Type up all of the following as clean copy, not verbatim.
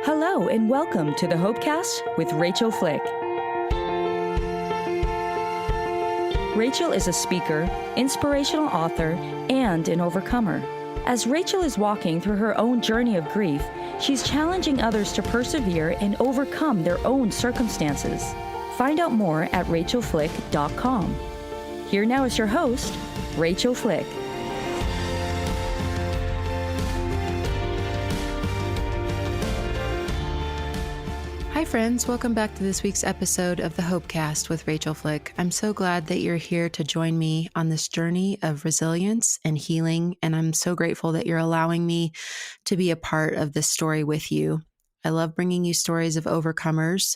Hello and welcome to the Hopecast with Rachael Flick. Rachael is a speaker, inspirational author, and an overcomer. As Rachael is walking through her own journey of grief, she's challenging others to persevere and overcome their own circumstances. Find out more at rachaelflick.com. Here now is your host, Rachael Flick. Hi friends, welcome back to this week's episode of the Hopecast with Rachael Flick. I'm so glad that you're here to join me on this journey of resilience and healing, and I'm so grateful that you're allowing me to be a part of this story with you. I love bringing you stories of overcomers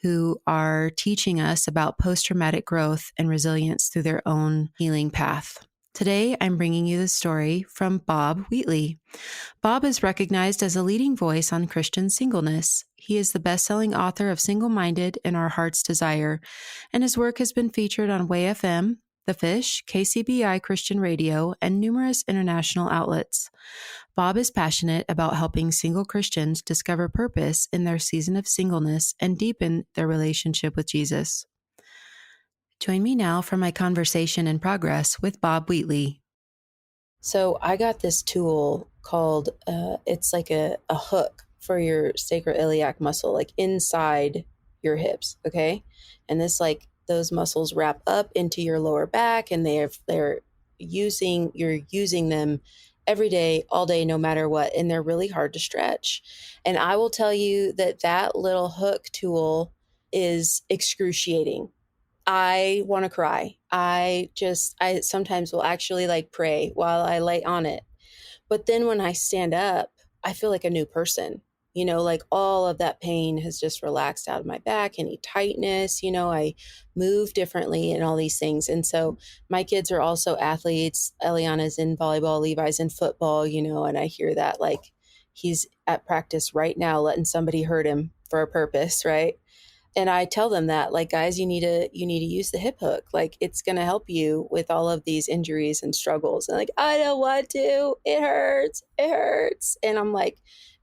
who are teaching us about post-traumatic growth and resilience through their own healing path. Today, I'm bringing you the story from Bob Wheatley. Bob is recognized as a leading voice on Christian singleness. He is the best-selling author of Single-Minded and Our Heart's Desire, and his work has been featured on Way FM, The Fish, KCBI Christian Radio, and numerous international outlets. Bob is passionate about helping single Christians discover purpose in their season of singleness and deepen their relationship with Jesus. Join me now for my conversation in progress with Bob Wheatley. So I got this tool called, it's like a hook for your sacroiliac muscle, like inside your hips, okay? And this, like, those muscles wrap up into your lower back, and you're using them every day, all day, no matter what, and they're really hard to stretch. And I will tell you that little hook tool is excruciating. I want to cry. I sometimes will actually pray while I lay on it. But then when I stand up, I feel like a new person. All of that pain has just relaxed out of my back, any tightness, I move differently and all these things. And so my kids are also athletes. Eliana's in volleyball, Levi's in football, and I hear that he's at practice right now, letting somebody hurt him for a purpose, right? And I tell them that, guys, you need to use the hip hook. It's going to help you with all of these injuries and struggles. And I don't want to. It hurts. And I'm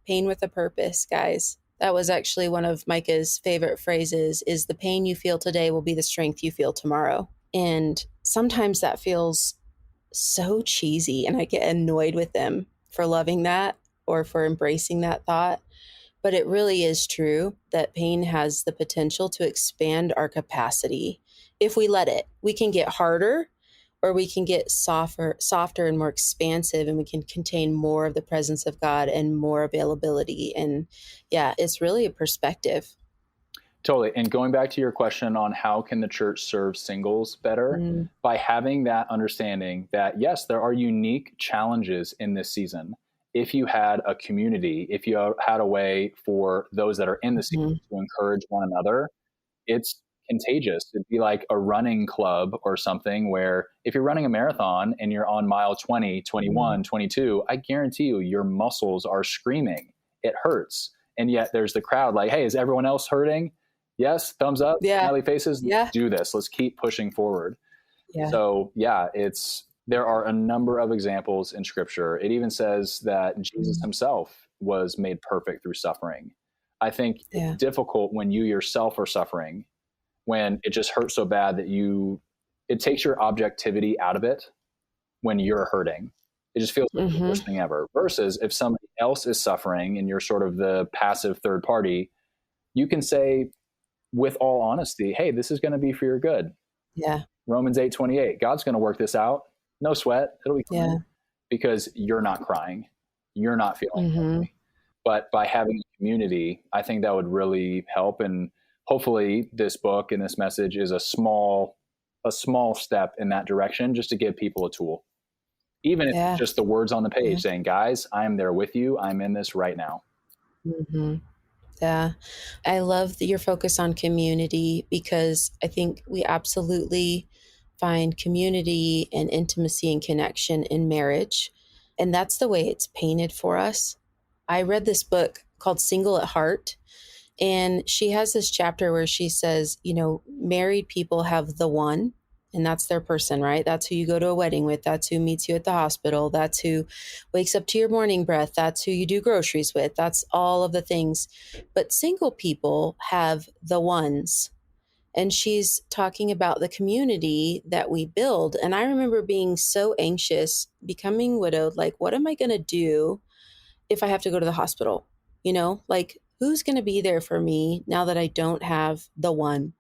pain with a purpose, guys. That was actually one of Micah's favorite phrases, is the pain you feel today will be the strength you feel tomorrow. And sometimes that feels so cheesy, and I get annoyed with them for loving that or for embracing that thought. But it really is true that pain has the potential to expand our capacity. If we let it, we can get harder, or we can get softer and more expansive, and we can contain more of the presence of God and more availability. And yeah, it's really a perspective. Totally. And going back to your question on how can the church serve singles better, by having that understanding that, yes, there are unique challenges in this season. If you had a community, if you had a way for those that are in the season to encourage one another, it's contagious. It'd be like a running club or something where if you're running a marathon and you're on mile 20, 21, 22, I guarantee you your muscles are screaming. It hurts. And yet there's the crowd hey, is everyone else hurting? Yes. Thumbs up. Yeah. Smiley faces. Yeah. Let's do this. Let's keep pushing forward. Yeah. So yeah, there are a number of examples in Scripture. It even says that Jesus himself was made perfect through suffering. I think it's difficult when you yourself are suffering, when it just hurts so bad that it takes your objectivity out of it when you're hurting. It just feels like the worst thing ever. Versus if somebody else is suffering and you're sort of the passive third party, you can say with all honesty, hey, this is going to be for your good. Yeah. Romans 8:28, God's going to work this out. No sweat. It'll be fine. Because you're not crying. You're not feeling healthy. But by having a community, I think that would really help. And hopefully this book and this message is a small step in that direction, just to give people a tool. Even if it's just the words on the page saying, guys, I'm there with you. I'm in this right now. Yeah. I love your focus on community, because I think we absolutely find community and intimacy and connection in marriage. And that's the way it's painted for us. I read this book called Single at Heart, and she has this chapter where she says, married people have the one And that's their person, right? That's who you go to a wedding with. That's who meets you at the hospital. That's who wakes up to your morning breath. That's who you do groceries with. That's all of the things. But single people have the ones. And she's talking about the community that we build. And I remember being so anxious, becoming widowed, like, what am I going to do if I have to go to the hospital? You know, like, who's going to be there for me now that I don't have the one?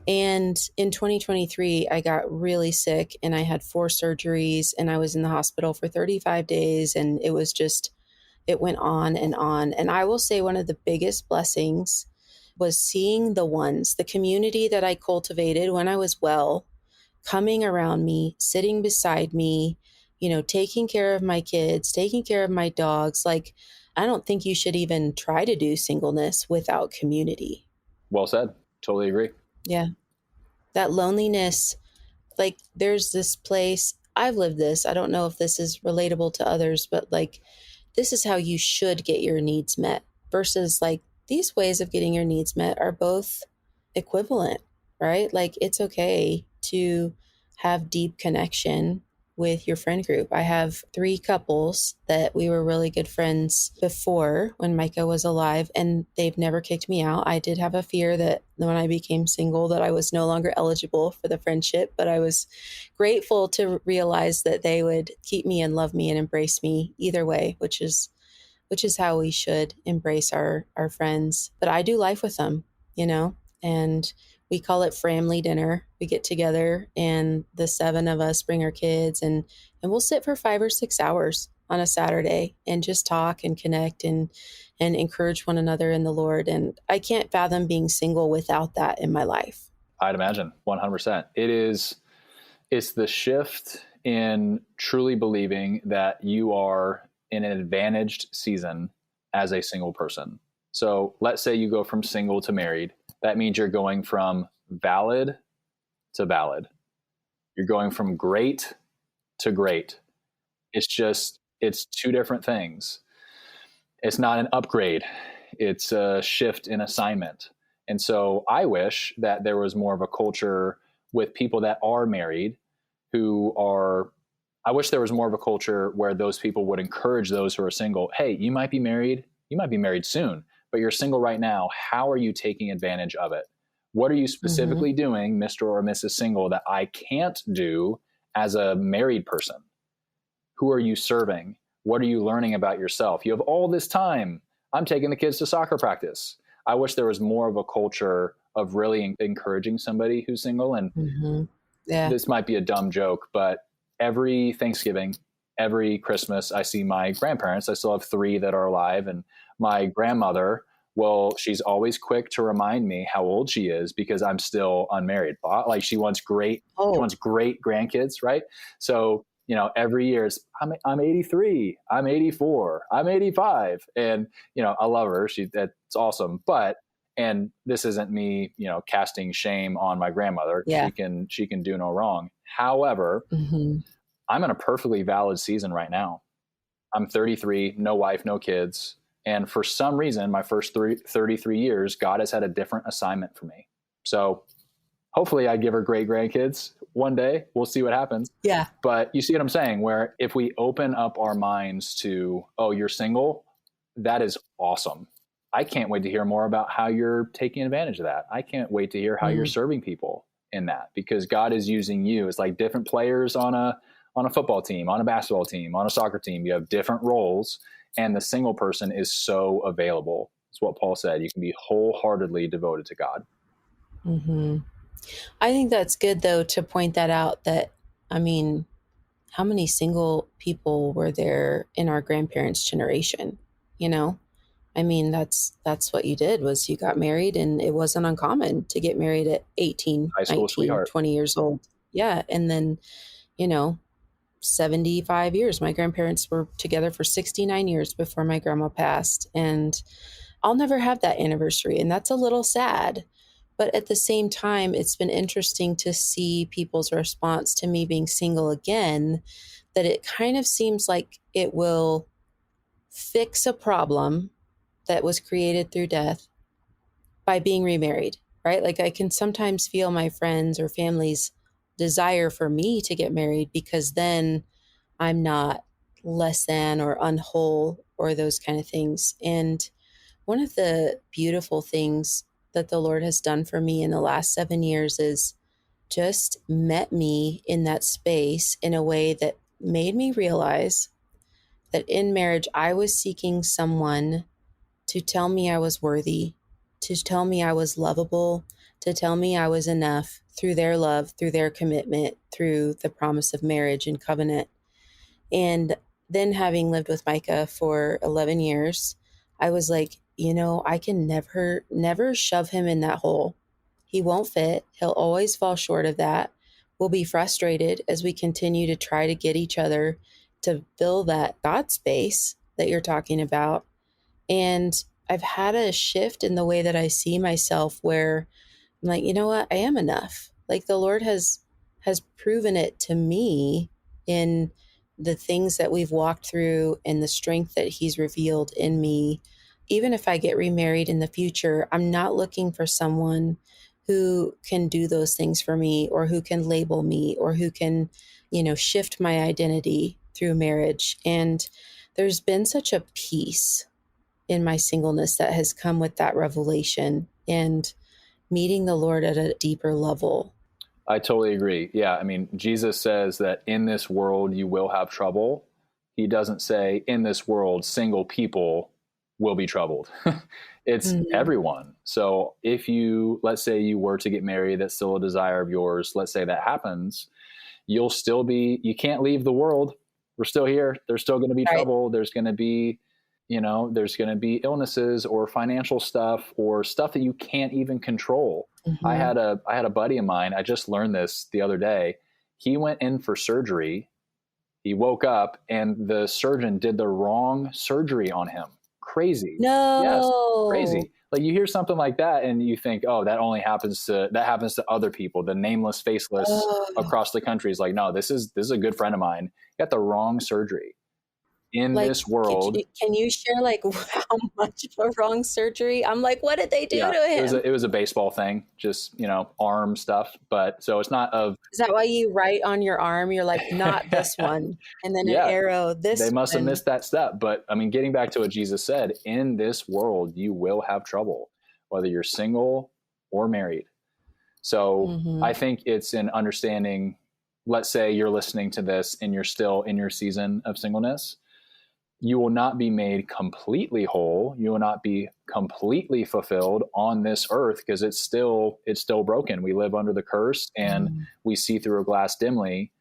And in 2023, I got really sick and I had 4 surgeries and I was in the hospital for 35 days. And it was just, it went on and on. And I will say one of the biggest blessings was seeing the ones, the community that I cultivated when I was well, coming around me, sitting beside me, you know, taking care of my kids, taking care of my dogs. Like, I don't think you should even try to do singleness without community. Well said. Totally agree. Yeah. That loneliness, like there's this place, I've lived this. I don't know if this is relatable to others, but like, this is how you should get your needs met versus like these ways of getting your needs met are both equivalent, right? Like it's okay to have deep connection with your friend group. I have 3 couples that we were really good friends before when Micah was alive, and they've never kicked me out. I did have a fear that when I became single that I was no longer eligible for the friendship, but I was grateful to realize that they would keep me and love me and embrace me either way, which is how we should embrace our friends. But I do life with them, you know, and we call it family dinner. We get together and the 7 of us bring our kids and we'll sit for 5 or 6 hours on a Saturday and just talk and connect and encourage one another in the Lord. And I can't fathom being single without that in my life. I'd imagine 100%. It's the shift in truly believing that you are in an advantaged season as a single person. So let's say you go from single to married. That means you're going from valid to valid. You're going from great to great. It's 2 different things. It's not an upgrade. It's a shift in assignment. And so I wish that there was more of a culture with people that are married I wish there was more of a culture where those people would encourage those who are single. Hey, you might be married soon, but you're single right now. How are you taking advantage of it? What are you specifically doing, Mr. or Mrs. Single, that I can't do as a married person? Who are you serving? What are you learning about yourself? You have all this time. I'm taking the kids to soccer practice. I wish there was more of a culture of really encouraging somebody who's single. And this might be a dumb joke, but every Thanksgiving, every Christmas, I see my grandparents. I still have 3 that are alive. And my grandmother, well, she's always quick to remind me how old she is because I'm still unmarried. Like she wants great grandkids, right? So, you know, every year I'm 83, I'm 84, I'm 85. And, you know, I love her. That's awesome. And this isn't me, you know, casting shame on my grandmother. Yeah. She can do no wrong. However, I'm in a perfectly valid season right now. I'm 33, no wife, no kids. And for some reason, my first 33 years, God has had a different assignment for me. So hopefully I give her great grandkids one day. We'll see what happens. Yeah. But you see what I'm saying? Where if we open up our minds to, oh, you're single, that is awesome. I can't wait to hear more about how you're taking advantage of that. I can't wait to hear how you're serving people in that, because God is using you. It's like different players on a football team, on a basketball team, on a soccer team. You have different roles, and the single person is so available. It's what Paul said. You can be wholeheartedly devoted to God. I think that's good, though, to point that out. That, I mean, how many single people were there in our grandparents' generation? You know, I mean, that's what you did, was you got married, and it wasn't uncommon to get married at 18, 19, 20 years old. Yeah. And then, you know, 75 years. My grandparents were together for 69 years before my grandma passed. And I'll never have that anniversary. And that's a little sad. But at the same time, it's been interesting to see people's response to me being single again, that it kind of seems like it will fix a problem that was created through death by being remarried, right? Like I can sometimes feel my friends or family's desire for me to get married, because then I'm not less than or unwhole or those kind of things. And one of the beautiful things that the Lord has done for me in the last 7 years is just met me in that space in a way that made me realize that in marriage, I was seeking someone to tell me I was worthy, to tell me I was lovable, to tell me I was enough through their love, through their commitment, through the promise of marriage and covenant. And then having lived with Micah for 11 years, I was like, I can never shove him in that hole. He won't fit. He'll always fall short of that. We'll be frustrated as we continue to try to get each other to fill that God space that you're talking about. And I've had a shift in the way that I see myself, where I'm like, you know what? I am enough. Like the Lord has proven it to me in the things that we've walked through and the strength that he's revealed in me. Even if I get remarried in the future, I'm not looking for someone who can do those things for me, or who can label me, or who can, shift my identity through marriage. And there's been such a peace in my singleness that has come with that revelation and meeting the Lord at a deeper level. I totally agree. Yeah. I mean, Jesus says that in this world, you will have trouble. He doesn't say in this world, single people will be troubled. It's everyone. So if let's say you were to get married, that's still a desire of yours. Let's say that happens. You can't leave the world. We're still here. There's still going to be trouble. There's going to be, there's going to be illnesses or financial stuff or stuff that you can't even control. Mm-hmm. I had a buddy of mine. I just learned this the other day. He went in for surgery. He woke up and the surgeon did the wrong surgery on him. Crazy. No. Yes, crazy. Like you hear something like that and you think, oh, that happens to other people, the nameless, faceless across the country. Is like, no, this is a good friend of mine. He got the wrong surgery. In this world. Can you share how much of a wrong surgery? I'm like, what did they do to him? It was a baseball thing, just, arm stuff. But so it's not of. Is that why you write on your arm? You're like, not this one. And then an arrow, this one. They must have missed that step. But I mean, getting back to what Jesus said, in this world, you will have trouble, whether you're single or married. So I think it's in understanding, let's say you're listening to this and you're still in your season of singleness. You will not be made completely whole. You will not be completely fulfilled on this earth because it's still broken. We live under the curse and we see through a glass dimly.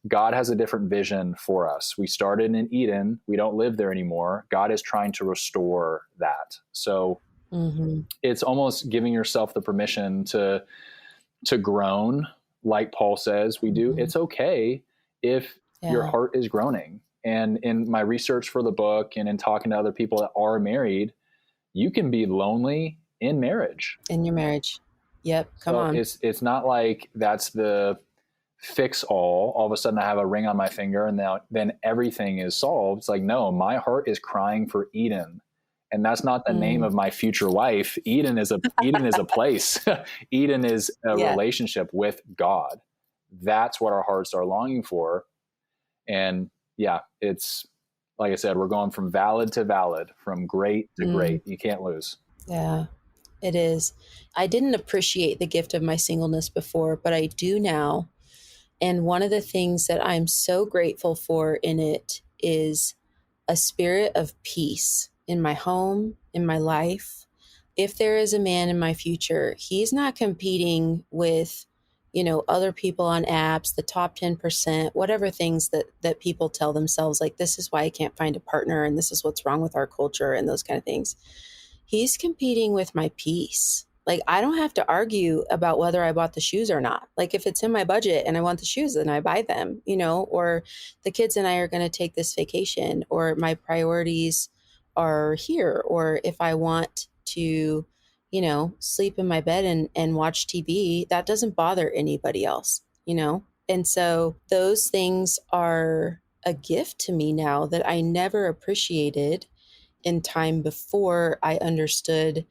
God has a different vision for us. We started in Eden. We don't live there anymore. God is trying to restore that. So it's almost giving yourself the permission to groan, like Paul says we do. It's okay if your heart is groaning. And in my research for the book and in talking to other people that are married, you can be lonely in marriage. In your marriage. Yep. Come on. It's not like that's the fix all. All of a sudden I have a ring on my finger and then everything is solved. It's like, no, my heart is crying for Eden. And that's not the name of my future wife. Eden is a place. Eden is a relationship with God. That's what our hearts are longing for. And it's like I said, we're going from valid to valid, from great to great. You can't lose. Yeah, it is. I didn't appreciate the gift of my singleness before, but I do now. And one of the things that I'm so grateful for in it is a spirit of peace in my home, in my life. If there is a man in my future, he's not competing with other people on apps, the top 10%, whatever things that people tell themselves, like, this is why I can't find a partner and this is what's wrong with our culture and those kind of things. He's competing with my peace. Like, I don't have to argue about whether I bought the shoes or not. Like, if it's in my budget and I want the shoes, then I buy them, or the kids and I are going to take this vacation, or my priorities are here, or if I want to sleep in my bed and watch TV, that doesn't bother anybody else, And so those things are a gift to me now that I never appreciated in time before I understood,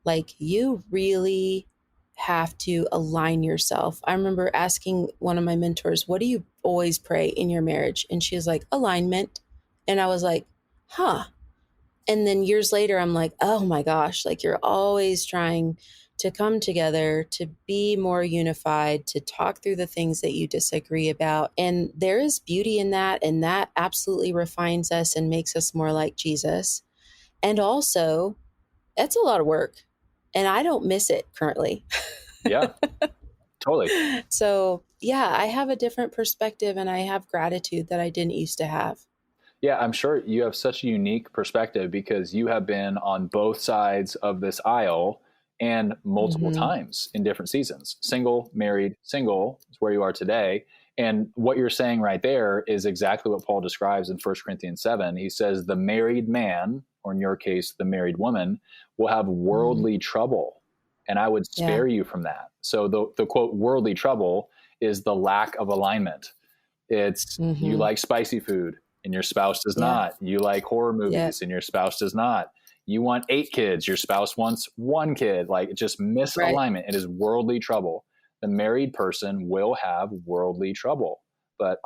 like, you really have to align yourself. I remember asking one of my mentors, what do you always pray in your marriage? And she was like, alignment. And I was like, huh. And then years later, I'm like, oh my gosh, like you're always trying to come together, to be more unified, to talk through the things that you disagree about. And there is beauty in that. And that absolutely refines us and makes us more like Jesus. And also, that's a lot of work. And I don't miss it currently. Yeah, totally. So, yeah, I have a different perspective and I have gratitude that I didn't used to have. Yeah, I'm sure you have such a unique perspective because you have been on both sides of this aisle and multiple times in different seasons. Single, married, single is where you are today. And what you're saying right there is exactly what Paul describes in 1 Corinthians 7. He says the married man, or in your case, the married woman, will have worldly trouble. And I would spare you from that. So the quote, worldly trouble is the lack of alignment. It's you like spicy food and your spouse does not. You like horror movies and your spouse does not. You want 8 kids, your spouse wants 1 kid. Like just misalignment. It is worldly trouble. The married person will have worldly trouble. But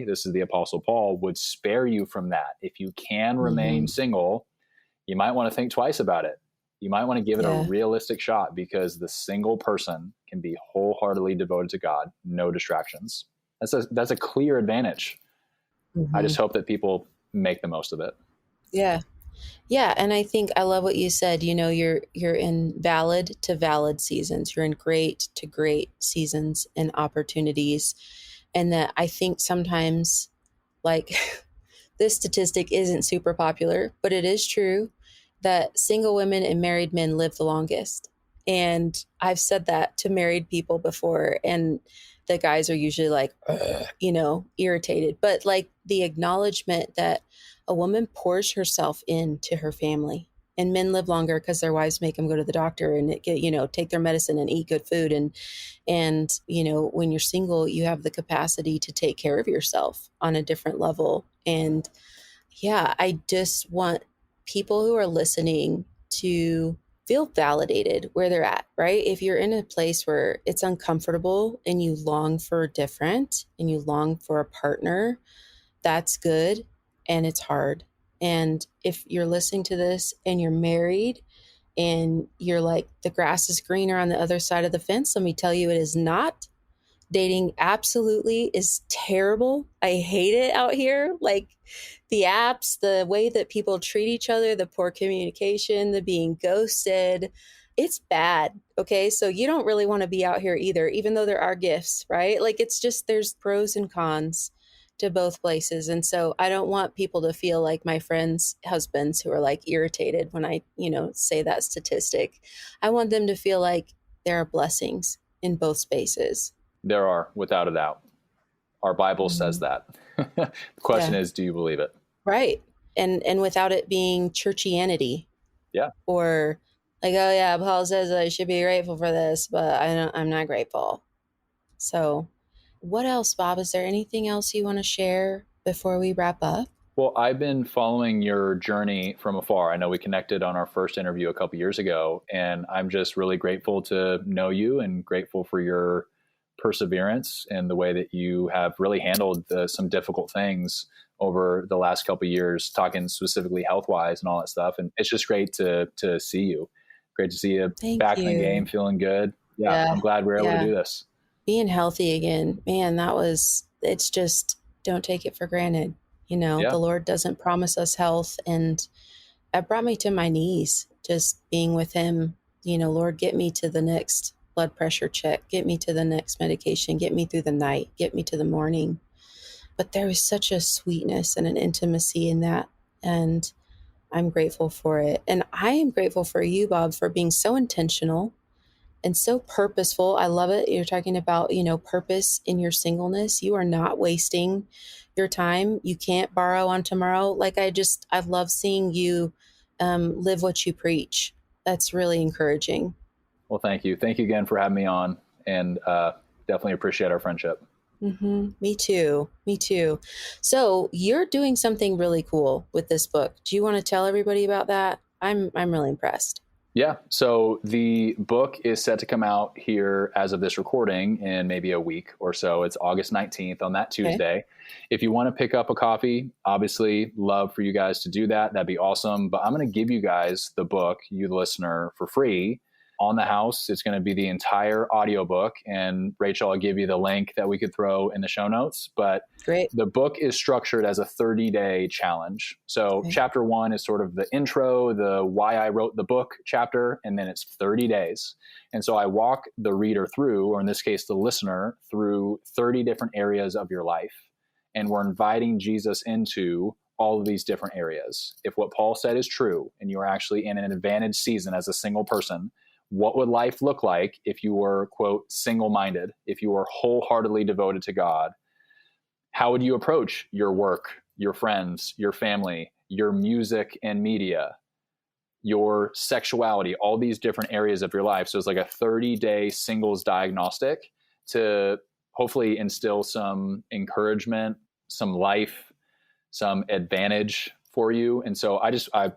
this is the Apostle Paul, would spare you from that. If you can remain single, you might want to think twice about it. You might want to give it a realistic shot because the single person can be wholeheartedly devoted to God, no distractions. That's a clear advantage. I just hope that people make the most of it. Yeah. Yeah. And I think I love what you said. You know, you're in valid to valid seasons. You're in great to great seasons and opportunities. And that I think sometimes, like, this statistic isn't super popular, but it is true that single women and married men live the longest. And I've said that to married people before, and the guys are usually like, irritated. But like the acknowledgement that a woman pours herself into her family, and men live longer because their wives make them go to the doctor and take their medicine and eat good food. And when you're single, you have the capacity to take care of yourself on a different level. And yeah, I just want people who are listening to feel validated where they're at, right? If you're in a place where it's uncomfortable and you long for different and you long for a partner, that's good. And it's hard. And if you're listening to this and you're married and you're like, the grass is greener on the other side of the fence, let me tell you, it is not. Dating absolutely is terrible. I hate it out here. Like the apps, the way that people treat each other, the poor communication, the being ghosted, it's bad. Okay. So you don't really want to be out here either, even though there are gifts, right? Like it's just, there's pros and cons to both places. And so I don't want people to feel like my friends' husbands who are like irritated when I, say that statistic. I want them to feel like there are blessings in both spaces. There are, without a doubt. Our Bible says that. The question is, do you believe it? Right. And without it being churchianity. Yeah. Or like, oh yeah, Paul says I should be grateful for this, but I'm not grateful. So what else, Bob? Is there anything else you want to share before we wrap up? Well, I've been following your journey from afar. I know we connected on our first interview a couple years ago, and I'm just really grateful to know you and grateful for your perseverance and the way that you have really handled some difficult things over the last couple of years, talking specifically health-wise and all that stuff. And it's just great to see you. Great to see you back in the game, feeling good. Yeah, I'm glad we're able to do this. Being healthy again, man, it's just, don't take it for granted. The Lord doesn't promise us health. And it brought me to my knees, just being with him. Lord, get me to the next blood pressure check, get me to the next medication, get me through the night, get me to the morning. But there was such a sweetness and an intimacy in that. And I'm grateful for it. And I am grateful for you, Bob, for being so intentional and so purposeful. I love it. You're talking about, purpose in your singleness. You are not wasting your time. You can't borrow on tomorrow. Like I love seeing you live what you preach. That's really encouraging. Well, thank you. Thank you again for having me on, and definitely appreciate our friendship. Me too. So you're doing something really cool with this book. Do you want to tell everybody about that? I'm really impressed. Yeah. So the book is set to come out here as of this recording in maybe a week or so. It's August 19th on that Tuesday. Okay. If you want to pick up a copy, obviously love for you guys to do that. That'd be awesome. But I'm going to give you guys the book, you the listener, for free on the house. It's going to be the entire audiobook. And Rachel, I'll give you the link that we could throw in the show notes. But Great. The book is structured as a 30-day challenge. So chapter 1 is sort of the intro, the why I wrote the book chapter, and then it's 30 days. And so I walk the reader through, or in this case, the listener, through 30 different areas of your life. And we're inviting Jesus into all of these different areas. If what Paul said is true, and you are actually in an advantaged season as a single person, what would life look like if you were, quote, single-minded, if you were wholeheartedly devoted to God? How would you approach your work, your friends, your family, your music and media, your sexuality, all these different areas of your life? So it's like a 30-day singles diagnostic to hopefully instill some encouragement, some life, some advantage for you. And so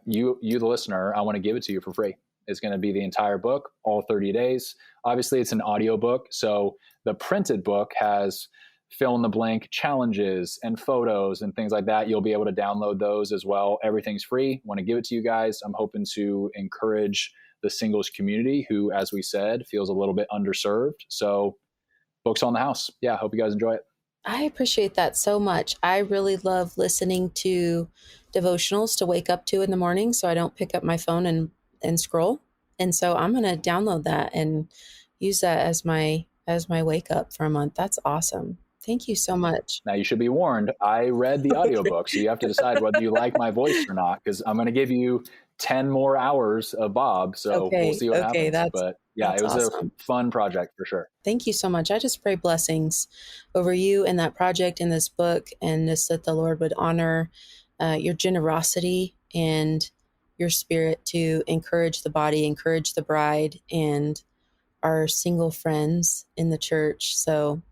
you, the listener, I want to give it to you for free. It's going to be the entire book, all 30 days. Obviously, it's an audio book. So the printed book has fill in the blank challenges and photos and things like that. You'll be able to download those as well. Everything's free. Want to give it to you guys. I'm hoping to encourage the singles community who, as we said, feels a little bit underserved. So books on the house. Yeah, hope you guys enjoy it. I appreciate that so much. I really love listening to devotionals to wake up to in the morning so I don't pick up my phone and scroll. And so I'm going to download that and use that as my wake up for a month. That's awesome. Thank you so much. Now you should be warned. I read the audiobook, so you have to decide whether you like my voice or not, because I'm going to give you 10 more hours of Bob. So we'll see what happens. But yeah, it was awesome. A fun project for sure. Thank you so much. I just pray blessings over you and that project and this book, and just that the Lord would honor your generosity and your spirit to encourage the body, encourage the bride, and our single friends in the church. So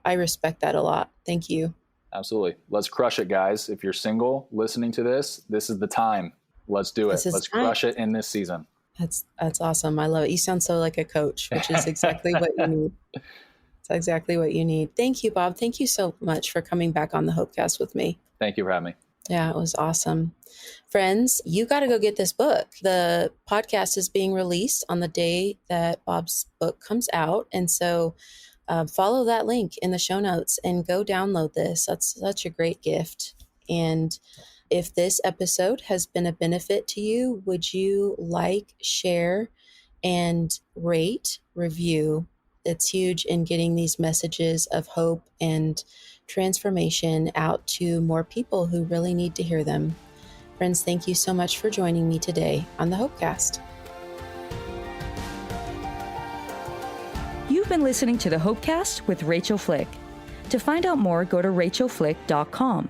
I respect that a lot. Thank you. Absolutely. Let's crush it, guys. If you're single listening to this is the time. Let's do it. Let's crush it in this season. That's awesome. I love it. You sound so like a coach, which is exactly what you need. It's exactly what you need. Thank you, Bob. Thank you so much for coming back on the Hopecast with me. Thank you for having me. Yeah, it was awesome. Friends, you got to go get this book. The podcast is being released on the day that Bob's book comes out. And so follow that link in the show notes and go download this. That's such a great gift. And if this episode has been a benefit to you, would you like, share, and rate, review? It's huge in getting these messages of hope and transformation out to more people who really need to hear them. Friends, thank you so much for joining me today on the Hopecast. You've been listening to the Hopecast with Rachael Flick. To find out more, go to rachelflick.com.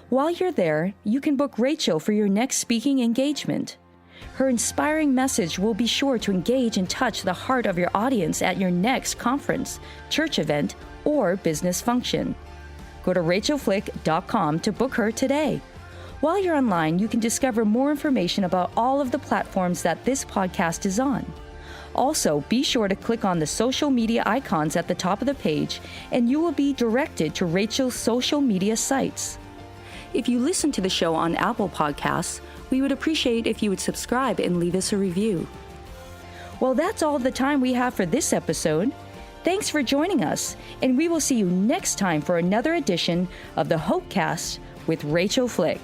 While you're there, you can book Rachael for your next speaking engagement. Her inspiring message will be sure to engage and touch the heart of your audience at your next conference, church event, or business function. Go to rachelflick.com to book her today. While you're online, you can discover more information about all of the platforms that this podcast is on. Also, be sure to click on the social media icons at the top of the page, and you will be directed to Rachael's social media sites. If you listen to the show on Apple Podcasts, we would appreciate if you would subscribe and leave us a review. Well, that's all the time we have for this episode. Thanks for joining us, and we will see you next time for another edition of the Hopecast with Rachael Flick.